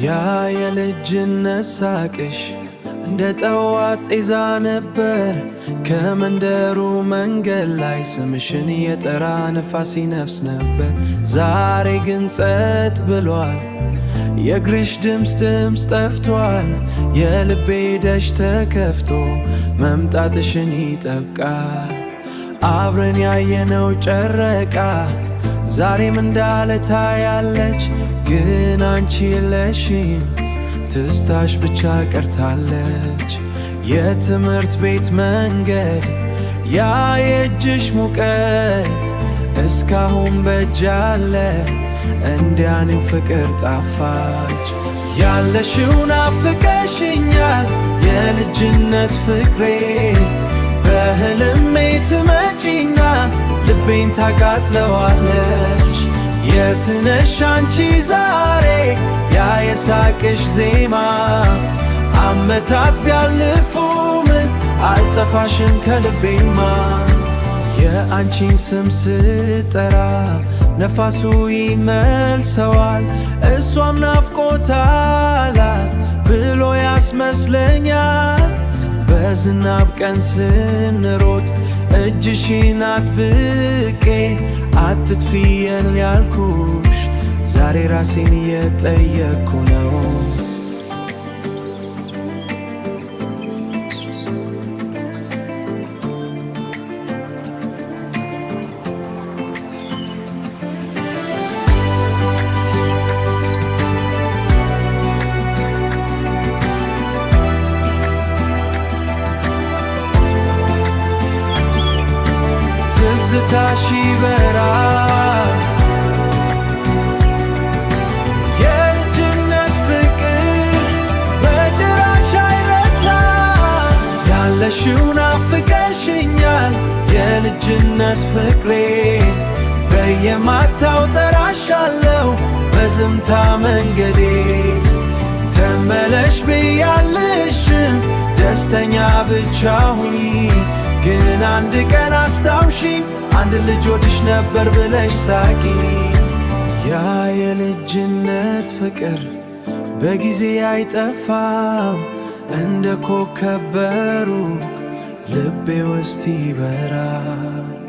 ያ የልጅነት ሳቅሽ እንደ ጠዋት ጤዛ ነበር። ከመንደሩ መንገድ ላይ ስምሽን የጠራ ነፋስ ይነፍስ ነበር። ዛሬ ግን ጸጥ ብሏል፣ የእግርሽ ድምፅ ጠፍቷል። የልቤ ደጅ ተከፍቶ መምጣትሽን ይጠብቃል። አብረን ያየነው ጨረቃ ዛሬም እንዳለ ታያለች። ግን አንቺ የለሽም፣ ትዝታሽ ብቻ ቀርታለች። የትምህርት ቤት መንገድ ያ የእጅሽ ሙቀት እስካሁን በእጅ አለ። እንዲያኔው ፍቅር ጣፋጭ ያለሽው ናፍቀሽኛል። የልጅነት ፍቅሬ በህልሜ ትመጪና ልቤን ታቃጥለዋለች። የት ነሽ አንቺ ዛሬ ያ የሳቅሽ ዜማ? አመታት ቢያልፉም አልጠፋሽም ከልቤማ። የአንቺን ስም ስጠራ ነፋሱ ይመልሰዋል። እሷም ናፍቆት አላት ብሎ ያስመስለኛል። በዝናብ ቀን ስንሮጥ እጅሽን አጥብቄ አትጥፊየን ያልኩሽ ዛሬ ራሴን እየጠየቅኩ ነው። ትዝታሽ ይበራል፣ የልጅነት ፍቅር በጭራሽ አይረሳም። ያለሽው ናፍቀሽኛል የልጅነት ፍቅሬ። በየማታው ጠራሻለው በዝምታ መንገዴ። ተመለሽ ብያልሽም ደስተኛ ብቻ ሁኚ። ግን አንድ ቀን አስታውሺኝ አንድ ልጅ ወድሽ ነበር ብለሽ ሳቂ። ያ የልጅነት ፍቅር በጊዜ አይጠፋም፣ እንደ ኮከብ በሩቅ ልቤ ውስጥ ይበራል።